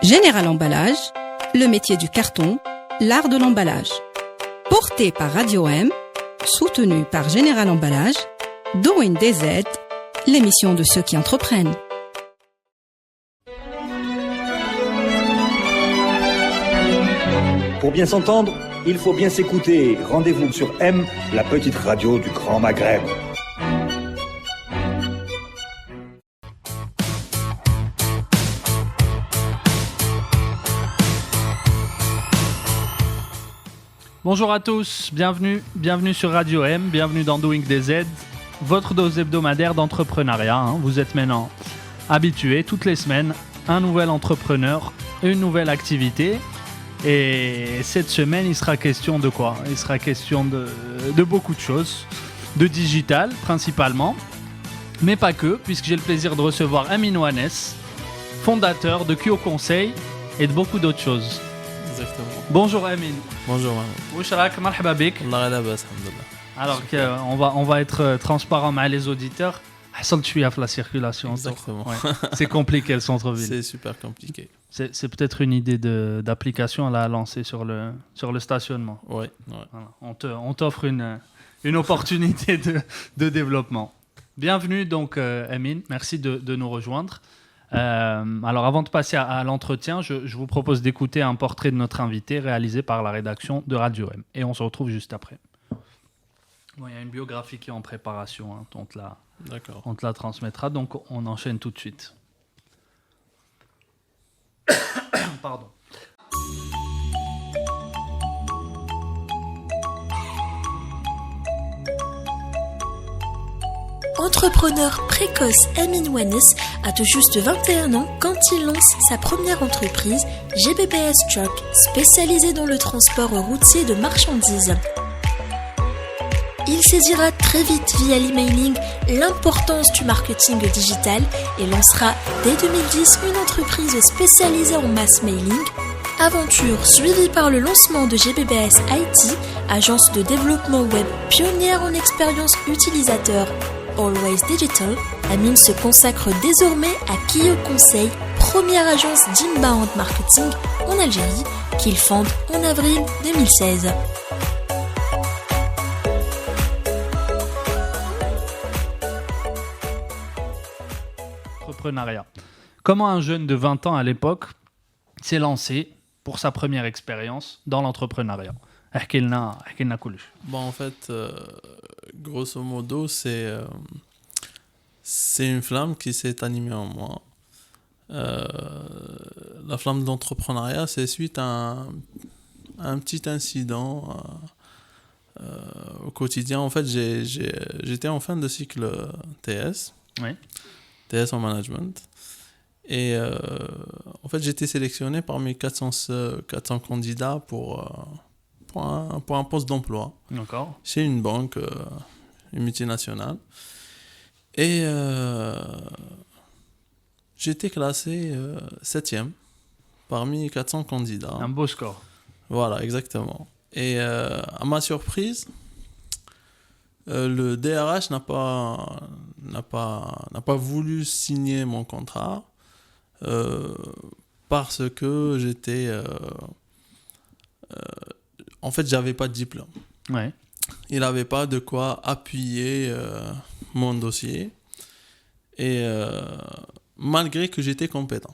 Général Emballage, le métier du carton, l'art de l'emballage. Porté par Radio M, soutenu par Général Emballage, Doing DZ, l'émission de ceux qui entreprennent. Pour bien s'entendre, il faut bien s'écouter. Rendez-vous sur M, la petite radio du Grand Maghreb. Bonjour à tous, bienvenue sur Radio M, bienvenue dans Doing DZ, votre dose hebdomadaire d'entrepreneuriat. Vous êtes maintenant habitués, toutes les semaines, un nouvel entrepreneur, une nouvelle activité. Et cette semaine, il sera question de quoi ? Il sera question de beaucoup de choses, de digital principalement, mais pas que, puisque j'ai le plaisir de recevoir Amin Ouanes, fondateur de Kyo Conseil et de beaucoup d'autres choses. Exactement. Bonjour Amin. Bonjour Mahmoud. Wishrak, marhaba bik. Allah labas, alhamdulillah. Alors qu'on va être transparent avec les auditeurs. Tu suis à la circulation. Exactement. Ouais. C'est compliqué le centre-ville. C'est super compliqué. C'est peut-être une idée d'application à lancer sur le stationnement. Ouais. Voilà. On t'offre une opportunité de développement. Bienvenue donc Amin, merci de nous rejoindre. Alors avant de passer à l'entretien, je vous propose d'écouter un portrait de notre invité réalisé par la rédaction de Radio M. Et on se retrouve juste après. Bon, il y a une biographie qui est en préparation, on te la transmettra, donc on enchaîne tout de suite. Pardon. Entrepreneur précoce, Amin Ouanes a tout juste 21 ans quand il lance sa première entreprise, GBBS Truck, spécialisée dans le transport routier de marchandises. Il saisira très vite via l'emailing l'importance du marketing digital et lancera dès 2010 une entreprise spécialisée en mass mailing. Aventure suivie par le lancement de GBBS IT, agence de développement web pionnière en expérience utilisateur Always Digital. Amin se consacre désormais à Kyo Conseil, première agence d'inbound marketing en Algérie, qu'il fonde en avril 2016. Entrepreneuriat. Comment un jeune de 20 ans à l'époque s'est lancé pour sa première expérience dans l'entrepreneuriat ? Bon, en fait, grosso modo, c'est une flamme qui s'est animée en moi. La flamme de l'entrepreneuriat, c'est suite à un petit incident au quotidien. En fait, j'étais en fin de cycle TS. Oui. TS en management. Et en fait, j'ai été sélectionné parmi 400 candidats pour un poste d'emploi. D'accord. Chez une banque, une multinationale. Et j'ai été classé 7e parmi 400 candidats. Un beau score. Voilà, exactement. Et à ma surprise, le DRH n'a pas voulu signer mon contrat parce que j'étais... en fait, j'avais pas de diplôme. Ouais. Il n'avait pas de quoi appuyer mon dossier. Et malgré que j'étais compétent.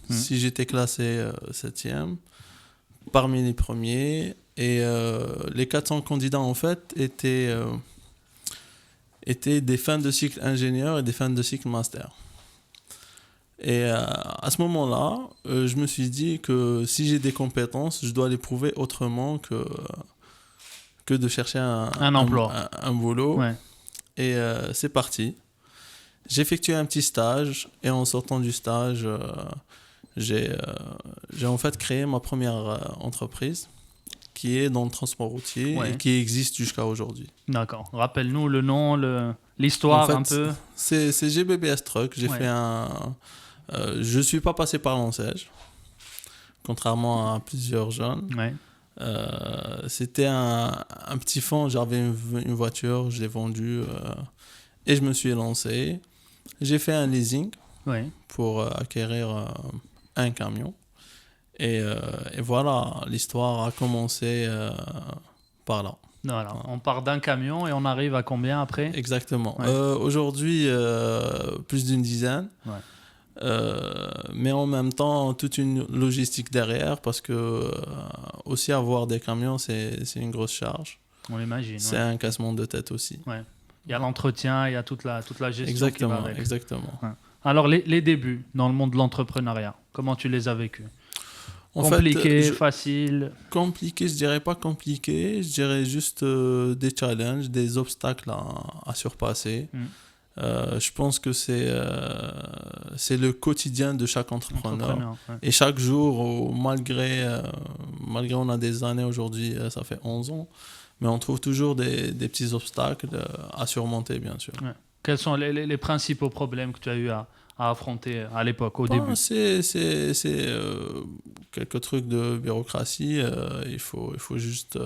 Si j'étais classé 7e, parmi les premiers, et les 400 candidats, en fait, étaient des fins de cycle ingénieur et des fins de cycle master. Et à ce moment-là, je me suis dit que si j'ai des compétences, je dois les prouver autrement que de chercher un emploi, un boulot. Ouais. Et c'est parti. J'ai effectué un petit stage et en sortant du stage, j'ai en fait créé ma première entreprise qui est dans le transport routier et qui existe jusqu'à aujourd'hui. D'accord. Rappelle-nous le nom, l'histoire en fait, un peu. C'est GBBS Truck. J'ai fait je suis pas passé par l'enseigne, contrairement à plusieurs jeunes. Ouais. C'était un petit fonds. J'avais une voiture, je l'ai vendue et je me suis lancé. J'ai fait un leasing pour acquérir un camion Et voilà, l'histoire a commencé par là. Voilà, on part d'un camion et on arrive à combien après? Exactement. Ouais. Aujourd'hui, plus d'une dizaine. Ouais. Mais en même temps, toute une logistique derrière, parce que aussi avoir des camions, c'est une grosse charge. On l'imagine. C'est un cassement de tête aussi. Ouais. Il y a l'entretien, il y a toute la gestion Exactement, qui va avec. exactement. Ouais. Alors, les débuts dans le monde de l'entrepreneuriat, comment tu les as vécus? En Compliqué, fait, facile? compliqué, je dirais pas compliqué, je dirais juste des challenges, des obstacles à surpasser. Je pense que c'est le quotidien de chaque entrepreneur. Ouais. Et chaque jour, malgré on a des années aujourd'hui, ça fait 11 ans, mais on trouve toujours des petits obstacles à surmonter, bien sûr. Ouais. Quels sont les principaux problèmes que tu as eu à affronter à l'époque, au début? C'est quelques trucs de bureaucratie, il faut juste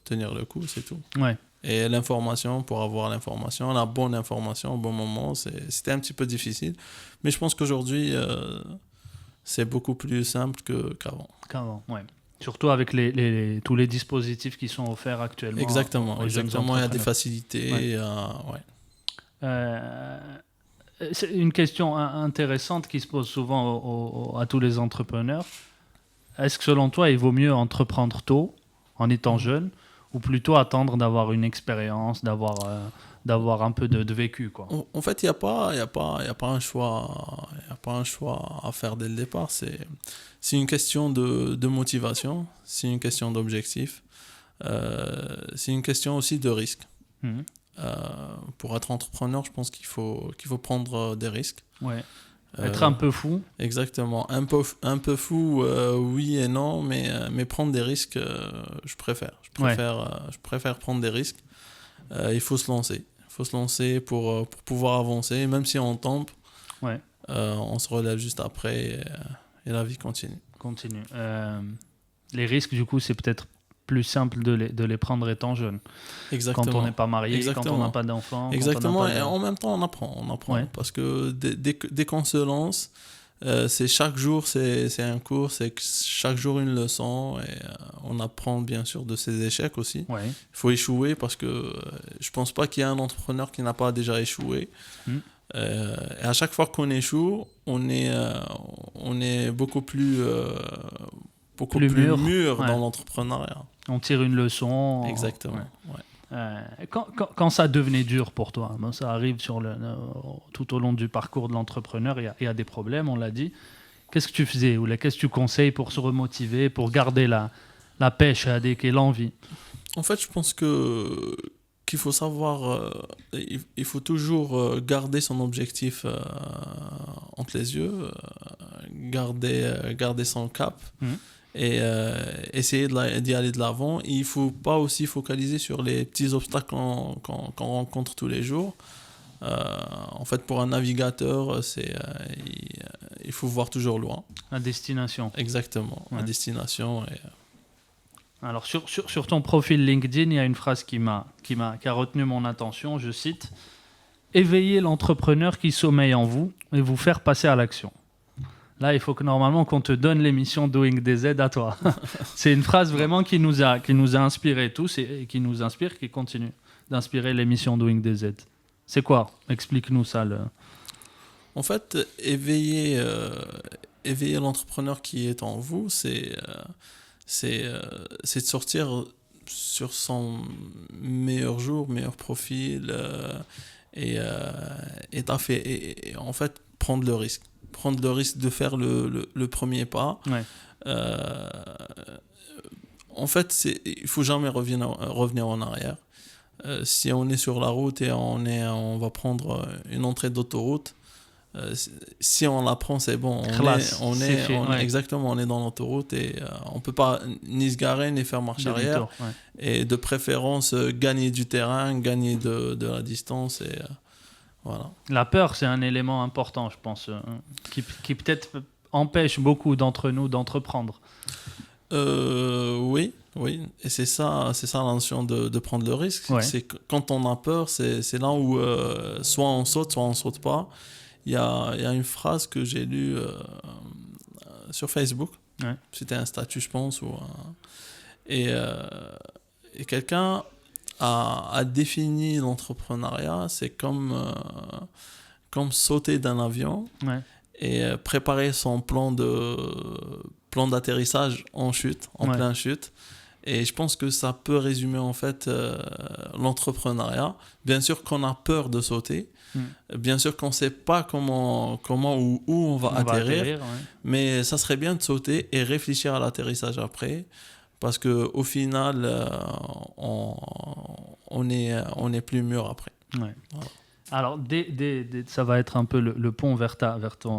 tenir le coup, c'est tout. Ouais. Et l'information, pour avoir l'information, la bonne information au bon moment, c'était un petit peu difficile. Mais je pense qu'aujourd'hui, c'est beaucoup plus simple qu'avant. Qu'avant, ouais. Surtout avec tous les dispositifs qui sont offerts actuellement. Exactement, aux jeunes exactement. Il y a des entrepreneurs. facilités. Ouais. Ouais. C'est une question intéressante qui se pose souvent à tous les entrepreneurs. Est-ce que selon toi, il vaut mieux entreprendre tôt, en étant jeune, ou plutôt attendre d'avoir une expérience, d'avoir un peu de vécu, quoi? En fait, il n'y a pas un choix, à faire dès le départ. C'est une question de motivation, c'est une question d'objectif, c'est une question aussi de risque. Mhm. Pour être entrepreneur, je pense qu'il faut prendre des risques. Ouais. Être un peu fou. Exactement. Un peu fou, oui et non, mais prendre des risques, je préfère. Je préfère prendre des risques. Il faut se lancer. Il faut se lancer pour pouvoir avancer. Même si on tombe, on se relève juste après et la vie continue. Les risques, du coup, c'est peut-être plus simple de les prendre étant jeune. Exactement. Quand on n'est pas marié, Exactement. quand on n'a pas d'enfant. Exactement, et en même temps on apprend. Ouais. Parce que dès qu'on se lance, c'est chaque jour c'est un cours, c'est chaque jour une leçon, et on apprend bien sûr de ses échecs aussi. Ouais. Il faut échouer, parce que je pense pas qu'il y ait un entrepreneur qui n'a pas déjà échoué. Et à chaque fois qu'on échoue, on est beaucoup plus mûr dans l'entrepreneuriat. On tire une leçon. Exactement. Ouais. Quand ça devenait dur pour toi, ça arrive tout au long du parcours de l'entrepreneur, il y a des problèmes, on l'a dit. Qu'est-ce que tu faisais, ou qu'est-ce que tu conseilles pour se remotiver, pour garder la pêche et l'envie? En fait, je pense qu'il faut savoir, il faut toujours garder son objectif entre les yeux, garder son cap. Et essayer d'y aller de l'avant. Et il ne faut pas aussi focaliser sur les petits obstacles qu'on rencontre tous les jours. En fait, pour un navigateur, il faut voir toujours loin. La destination. Exactement, la destination. Alors, sur ton profil LinkedIn, il y a une phrase qui a retenu mon attention, je cite « Éveiller l'entrepreneur qui sommeille en vous et vous faire passer à l'action ». Là, il faut que normalement qu'on te donne l'émission Doing DZ à toi. C'est une phrase vraiment qui nous a inspirés tous et qui nous inspire, qui continue d'inspirer l'émission Doing DZ. C'est quoi? Explique-nous ça. En fait, éveiller l'entrepreneur qui est en vous, c'est de sortir sur son meilleur jour, meilleur profil, et en fait prendre le risque. Prendre le risque de faire le premier pas. Ouais. En fait, il faut jamais revenir en arrière. Si on est sur la route et on va prendre une entrée d'autoroute, si on la prend, c'est bon. Exactement, on est dans l'autoroute et on peut pas ni se garer ni faire marche arrière. Ouais. Et de préférence, gagner du terrain, gagner de la distance et... Voilà. La peur, c'est un élément important, je pense, qui peut-être empêche beaucoup d'entre nous d'entreprendre. Oui. Et c'est ça la notion de prendre le risque. Ouais. C'est quand on a peur, c'est là où soit on saute pas. Il y a une phrase que j'ai lue sur Facebook. Ouais. C'était un statut, je pense. Et quelqu'un a défini l'entrepreneuriat, c'est comme sauter d'un avion Ouais. et préparer son plan d'atterrissage en chute, en pleine chute. Et je pense que ça peut résumer en fait l'entrepreneuriat. Bien sûr qu'on a peur de sauter. Bien sûr qu'on ne sait pas comment ou où on va atterrir. Mais ça serait bien de sauter et réfléchir à l'atterrissage après. Parce qu'au final, on est plus mûr après. Ouais. Voilà. Alors, ça va être un peu le pont vers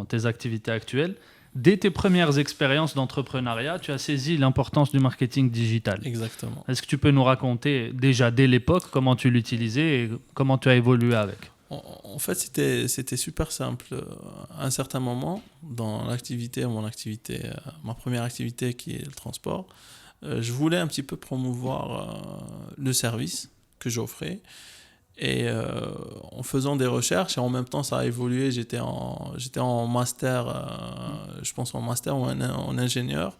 tes activités actuelles. Dès tes premières expériences d'entrepreneuriat, tu as saisi l'importance du marketing digital. Exactement. Est-ce que tu peux nous raconter déjà dès l'époque comment tu l'utilisais et comment tu as évolué avec ? En fait, c'était super simple. À un certain moment, dans ma première activité qui est le transport, je voulais un petit peu promouvoir le service que j'offrais. Et en faisant des recherches, et en même temps ça a évolué, j'étais en master, je pense en master ou en ingénieur,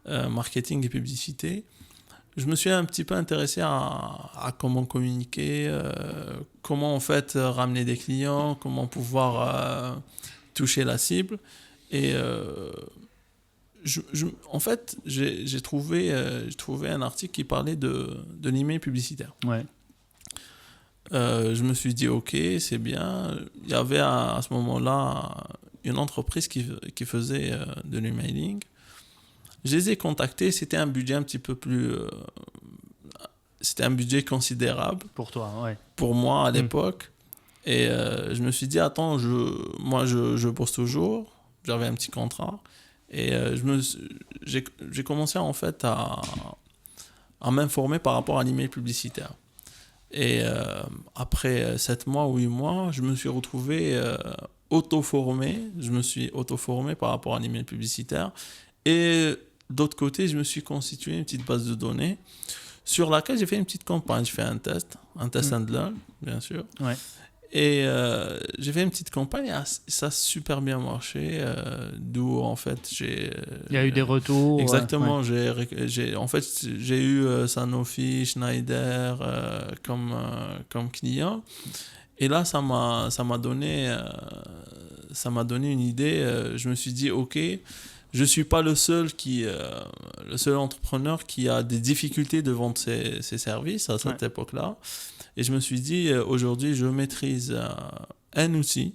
marketing et publicité. Je me suis un petit peu intéressé à comment communiquer, comment en fait ramener des clients, comment pouvoir toucher la cible. Et en fait, j'ai trouvé un article qui parlait de l'email publicitaire. Ouais. Je me suis dit, ok, c'est bien. Il y avait à ce moment-là une entreprise qui faisait de l'emailing. Je les ai contactés, c'était un budget un petit peu plus... c'était un budget considérable. Pour toi, ouais. Pour moi, à l'époque. Et je me suis dit, attends, moi, je bosse toujours. J'avais un petit contrat. Et j'ai commencé, en fait, à m'informer par rapport à l'email publicitaire. Et après 7 mois ou 8 mois, je me suis retrouvé auto-formé. Je me suis auto-formé par rapport à l'email publicitaire. Et d'autre côté, je me suis constitué une petite base de données sur laquelle j'ai fait une petite campagne. J'ai fait un test and learn, bien sûr. Ouais. Et j'ai fait une petite campagne et ça a super bien marché. D'où, en fait, il y a eu des retours. Exactement. Ouais. J'ai eu Sanofi, Schneider comme client. Et là, ça m'a donné une idée. Je me suis dit, OK, je ne suis pas le seul entrepreneur qui a des difficultés de vendre ses services à cette époque-là. Et je me suis dit, aujourd'hui, je maîtrise un outil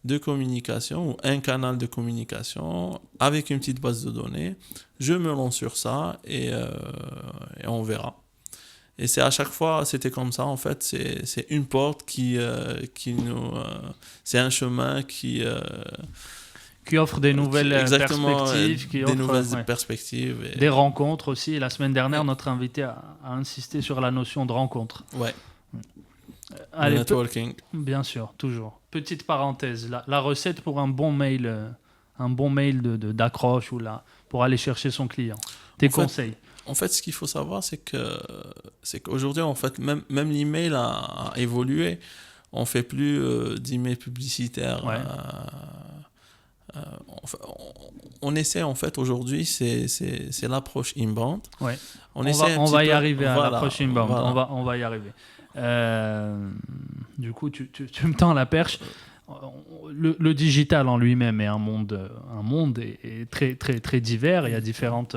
de communication ou un canal de communication avec une petite base de données. Je me lance sur ça et on verra. Et c'est à chaque fois, c'était comme ça, en fait. C'est une porte qui nous... c'est un chemin qui offre des nouvelles perspectives. Perspectives. Et... Des rencontres aussi. La semaine dernière, notre invité a insisté sur la notion de rencontre. Ouais. Allez, networking. Bien sûr, toujours. Petite parenthèse, la recette pour un bon mail d'accroche ou pour aller chercher son client. Tes conseils. En fait, ce qu'il faut savoir, c'est qu'aujourd'hui, en fait, même l'email a évolué. On fait plus d'email publicitaire. Ouais. On essaie, en fait, aujourd'hui, c'est l'approche inbound. Ouais. On va y arriver à l'approche inbound. Voilà. On va y arriver. Du coup, tu me tends la perche. Le digital en lui-même est un monde est très, très, très divers. Il y a différentes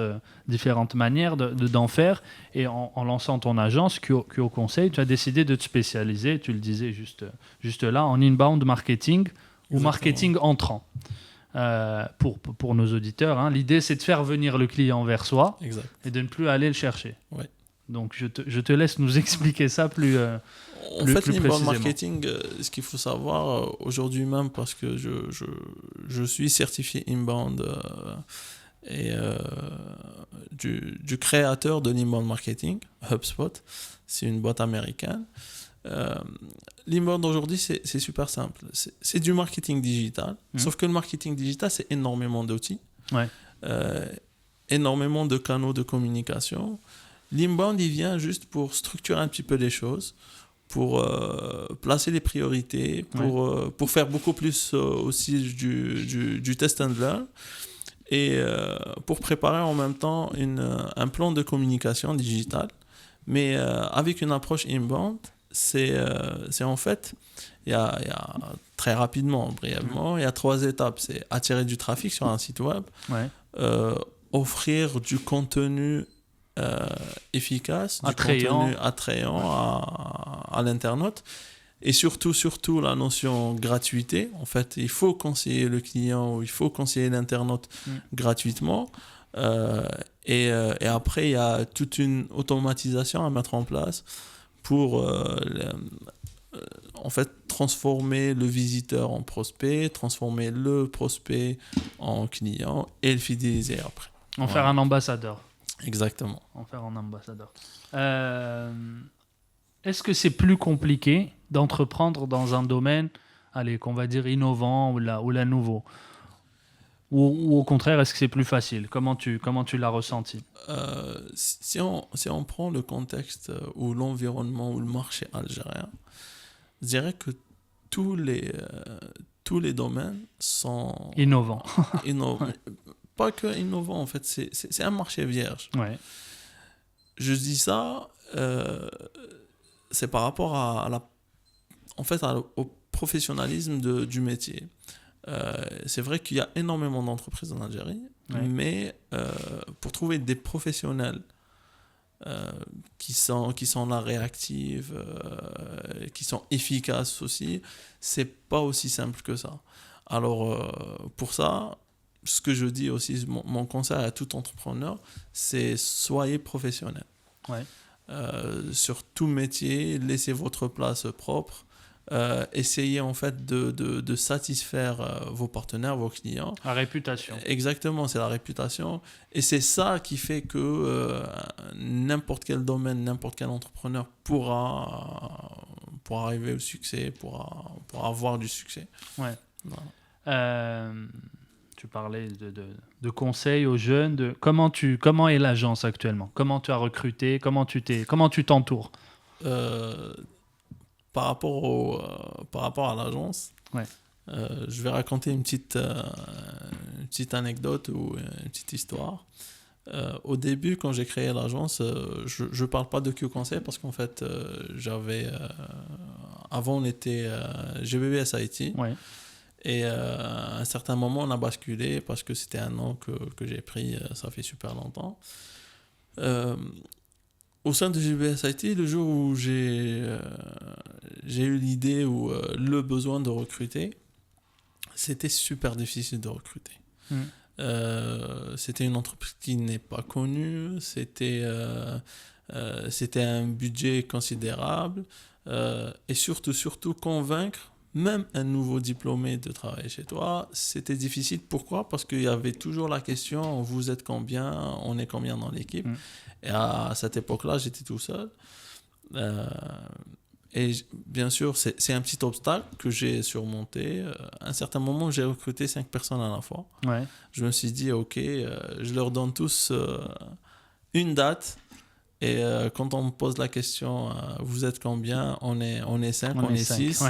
manières d'en faire. Et en lançant ton agence, QO Conseil, tu as décidé de te spécialiser, tu le disais juste là, en inbound marketing ou marketing entrant. Pour nos auditeurs, hein. L'idée, c'est de faire venir le client vers soi et de ne plus aller le chercher. Ouais. Donc, je te laisse nous expliquer ça plus En fait, l'inbound marketing, ce qu'il faut savoir aujourd'hui même, parce que je suis certifié inbound du créateur de l'inbound marketing, HubSpot, c'est une boîte américaine. L'inbound aujourd'hui, c'est super simple. C'est du marketing digital, sauf que le marketing digital, c'est énormément d'outils, énormément de canaux de communication. L'inbound, il vient juste pour structurer un petit peu les choses, pour placer les priorités, pour faire beaucoup plus aussi du test and learn. et pour préparer en même temps un plan de communication digitale, mais avec une approche inbound. C'est en fait, il y a très rapidement, brièvement, il y a 3 étapes. C'est attirer du trafic sur un site web, offrir du contenu efficace, contenu attrayant à l'internaute, et surtout la notion gratuité. En fait, il faut conseiller le client ou il faut conseiller l'internaute gratuitement. Et après, il y a toute une automatisation à mettre en place pour en fait transformer le visiteur en prospect, transformer le prospect en client et le fidéliser après. En faire un ambassadeur. Exactement. En faire un ambassadeur. Est-ce que c'est plus compliqué d'entreprendre dans un domaine, qu'on va dire innovant ou la nouveau, ou au contraire, est-ce que c'est plus facile? Comment tu l'as ressenti? Si on prend le contexte ou l'environnement ou le marché algérien, je dirais que tous les domaines sont innovants. Pas que innovants, en fait, c'est un marché vierge. Ouais. Je dis ça, c'est par rapport au professionnalisme du métier. C'est vrai qu'il y a énormément d'entreprises en Algérie, mais pour trouver des professionnels qui sont là réactifs, qui sont efficaces aussi, c'est pas aussi simple que ça. Alors pour ça, ce que je dis aussi, mon conseil à tout entrepreneur, c'est soyez professionnel. Sur tout métier, laissez votre place propre. Essayez en fait de satisfaire vos partenaires, vos clients. La réputation. Exactement, c'est la réputation. Et c'est ça qui fait que n'importe quel domaine, n'importe quel entrepreneur pourra arriver au succès, pourra avoir du succès. Ouais. Voilà. Tu parlais de conseils aux jeunes. Comment est l'agence actuellement? Comment tu as recruté? Comment tu t'entoures? Par rapport à l'agence, je vais raconter une petite anecdote ou une petite histoire. Au début, quand j'ai créé l'agence, je ne parle pas de Q-Conseil parce qu'en fait, avant, on était GBBS IT. Et à un certain moment, on a basculé parce que c'était un nom que j'ai pris, ça fait super longtemps. Au sein de GBS IT, le jour où j'ai eu l'idée ou le besoin de recruter, c'était super difficile de recruter. C'était une entreprise qui n'est pas connue, c'était un budget considérable et surtout convaincre même un nouveau diplômé de travailler chez toi, c'était difficile. Pourquoi? Parce qu'il y avait toujours la question, vous êtes combien? On est combien dans l'équipe? Et à cette époque-là, j'étais tout seul. Et bien sûr, c'est un petit obstacle que j'ai surmonté. À un certain moment, j'ai recruté 5 personnes à la fois. Je me suis dit, OK, je leur donne tous une date. Et quand on me pose la question, vous êtes combien? On est 5, on est 6.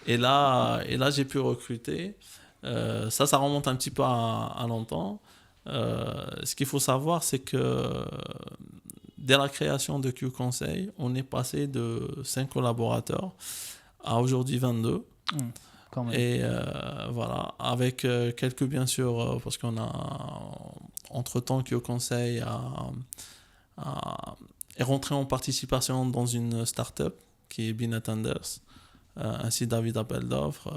Et là, j'ai pu recruter. Ça remonte un petit peu à longtemps. Ce qu'il faut savoir, c'est que dès la création de Q-Conseil, on est passé de 5 collaborateurs à aujourd'hui 22. Quand même. Et voilà, avec quelques, bien sûr, parce qu'on a, entre-temps, Q-Conseil est rentré en participation dans une start-up qui est Binatenders. Ainsi David appel d'offres.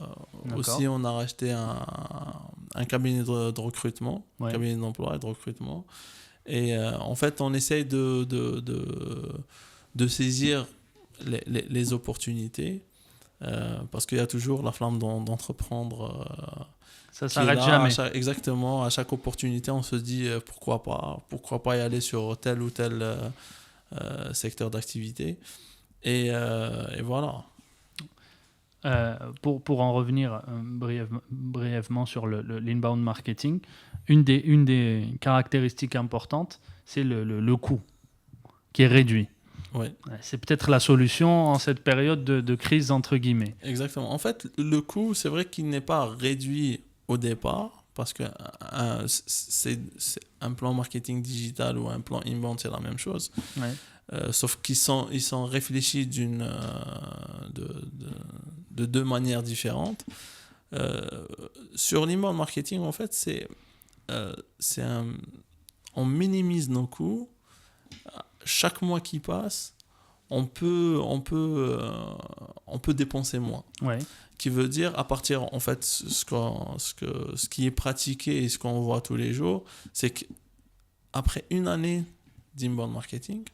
Aussi, on a racheté un cabinet de recrutement, cabinet d'emploi et de recrutement. Et en fait, on essaye de saisir les opportunités parce qu'il y a toujours la flamme d'entreprendre. Ça ne s'arrête jamais. Exactement. À chaque opportunité, on se dit pourquoi pas y aller sur tel ou tel secteur d'activité. Et voilà. Pour en revenir brièvement sur l'inbound marketing, une des caractéristiques importantes, c'est le coût qui est réduit. C'est peut-être la solution en cette période de crise, entre guillemets. Exactement. En fait, le coût, c'est vrai qu'il n'est pas réduit au départ parce que c'est un plan marketing digital ou un plan inbound, c'est la même chose. Ouais. Sauf qu'ils sont réfléchis de deux manières différentes. Sur l'inbound marketing, en fait, on minimise nos coûts. Chaque mois qui passe, on peut dépenser moins. Ouais. Qui veut dire, à partir, en fait, ce qui est pratiqué et ce qu'on voit tous les jours, c'est qu'après une année d'inbound marketing,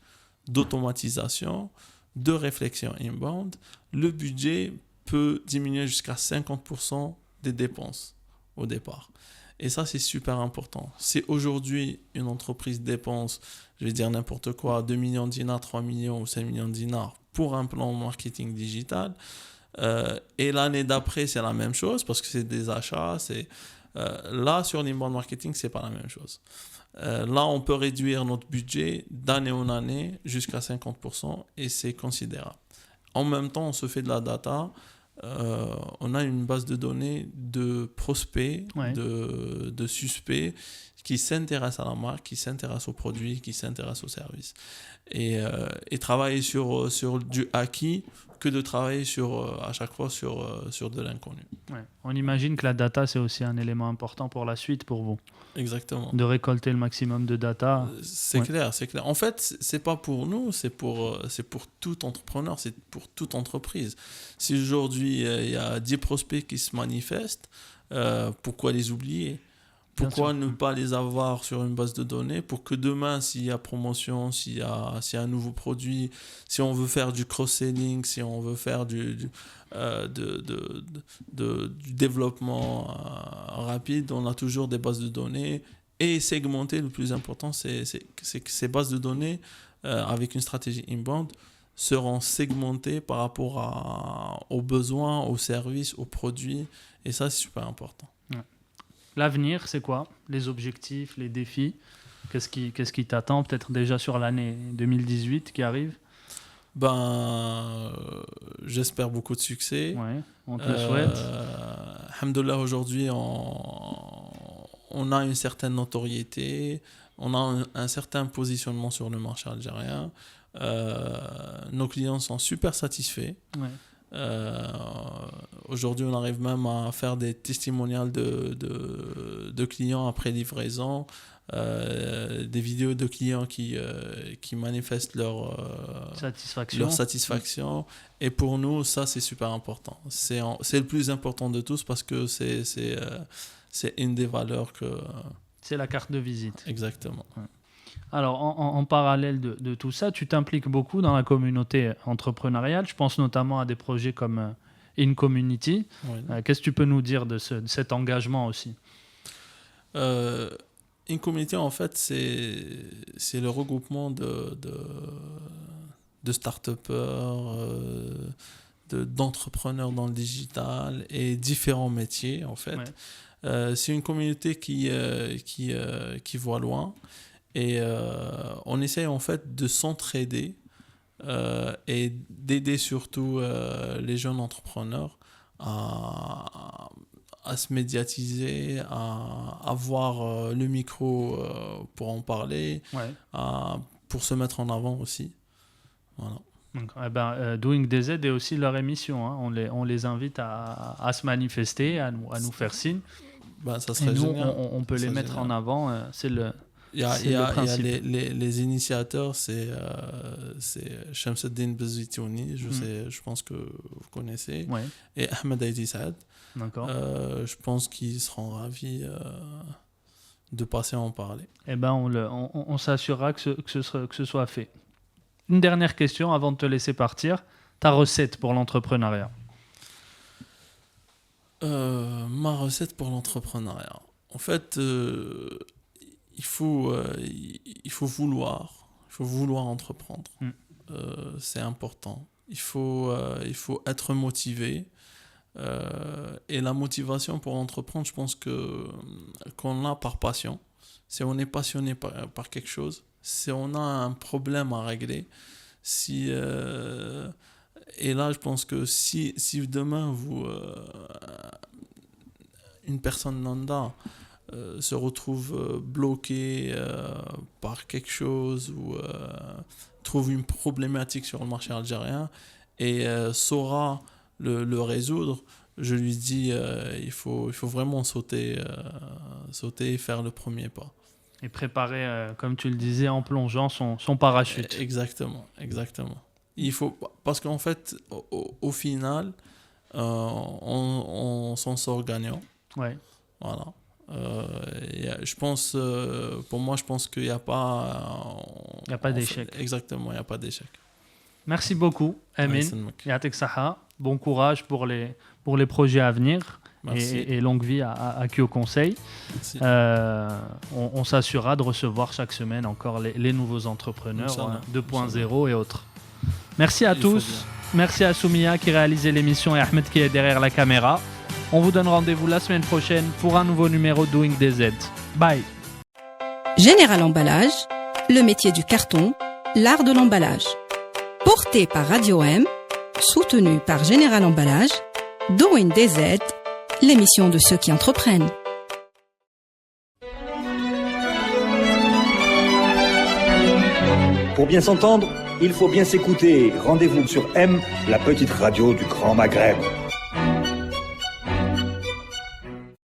d'automatisation, de réflexion inbound, le budget peut diminuer jusqu'à 50% des dépenses au départ. Et ça, c'est super important. Si aujourd'hui, une entreprise dépense, je vais dire n'importe quoi, 2 millions de dinars, 3 millions ou 5 millions de dinars pour un plan marketing digital, et l'année d'après, c'est la même chose parce que c'est des achats. Là, sur l'inbound marketing, c'est pas la même chose. Là, on peut réduire notre budget d'année en année jusqu'à 50% et c'est considérable. En même temps, on se fait de la data. On a une base de données de prospects, Ouais. de suspects qui s'intéressent à la marque, qui s'intéressent aux produits, qui s'intéressent aux services. Et travailler sur du acquis que de travailler à chaque fois sur de l'inconnu. Ouais. On imagine que la data, c'est aussi un élément important pour la suite, pour vous. Exactement. De récolter le maximum de data. C'est clair, c'est clair. En fait, c'est pas pour nous, c'est pour tout entrepreneur, c'est pour toute entreprise. Si aujourd'hui, il y a 10 prospects qui se manifestent, pourquoi les oublier ? Pourquoi ne pas les avoir sur une base de données pour que demain, s'il y a promotion, s'il y a un nouveau produit, si on veut faire du cross-selling, si on veut faire du développement rapide, on a toujours des bases de données et segmenter. Le plus important, c'est que ces bases de données, avec une stratégie inbound, seront segmentées par rapport aux besoins, aux services, aux produits. Et ça, c'est super important. Ouais. L'avenir, c'est quoi ? Les objectifs, les défis ? Qu'est-ce qui t'attend peut-être déjà sur l'année 2018 qui arrive ? J'espère beaucoup de succès. Ouais, on te le souhaite. Alhamdoulilah, aujourd'hui, on a une certaine notoriété, on a un certain positionnement sur le marché algérien. Nos clients sont super satisfaits. Ouais. Aujourd'hui, on arrive même à faire des testimonials de clients après livraison, des vidéos de clients qui manifestent leur satisfaction. Et pour nous, ça, c'est super important. C'est le plus important de tous parce que c'est une des valeurs que... C'est la carte de visite. Exactement. Ouais. Alors, en parallèle de tout ça, tu t'impliques beaucoup dans la communauté entrepreneuriale. Je pense notamment à des projets comme InCommunity. Oui. Qu'est-ce que tu peux nous dire de cet engagement aussi ? InCommunity, en fait, c'est le regroupement de start-upers, d'entrepreneurs dans le digital et différents métiers, en fait. Ouais. C'est une communauté qui voit loin. Et on essaye en fait de s'entraider et d'aider surtout les jeunes entrepreneurs à se médiatiser, à avoir le micro pour en parler, ouais. Pour se mettre en avant aussi. Voilà. Donc, Doing DZ est aussi leur émission. Hein. On les invite à se manifester, à nous faire signe. Ça serait et nous, génial. on peut les mettre en avant. C'est le... Il y a les initiateurs, c'est Shamsuddin Bezitouni, je pense que vous connaissez, ouais. Et Ahmed Aïdi Saad. D'accord. Je pense qu'ils seront ravis de passer à en parler. Eh ben, on s'assurera que ce soit fait. Une dernière question avant de te laisser partir. Ta recette pour l'entrepreneuriat ? Ma recette pour l'entrepreneuriat. En fait... Il faut vouloir entreprendre. C'est important. Il faut être motivé. Et la motivation pour entreprendre, je pense qu'on l'a par passion. Si on est passionné par quelque chose, si on a un problème à régler, et là, je pense que si demain, une personne lambda se retrouve bloqué par quelque chose ou trouve une problématique sur le marché algérien et saura le résoudre, je lui dis il faut vraiment sauter et faire le premier pas. Et préparer, comme tu le disais, en plongeant son parachute. Exactement. Il faut, parce qu'en fait, au final, on s'en sort gagnant. Ouais. Voilà. Je pense, pour moi, je pense qu'il n'y a pas... Il n'y a pas d'échec. Exactement, il n'y a pas d'échec. Merci beaucoup, Amin. Yatek Saha. Bon courage pour les projets à venir. Et longue vie à Kyo Conseil. On s'assurera de recevoir chaque semaine encore les nouveaux entrepreneurs 2.0 et autres. Merci à tous. Merci à Soumia qui réalisait l'émission et Ahmed qui est derrière la caméra. On vous donne rendez-vous la semaine prochaine pour un nouveau numéro Doing DZ. Bye. Général Emballage, le métier du carton, l'art de l'emballage. Porté par Radio M, soutenu par Général Emballage, Doing DZ, l'émission de ceux qui entreprennent. Pour bien s'entendre, il faut bien s'écouter. Rendez-vous sur M, la petite radio du Grand Maghreb.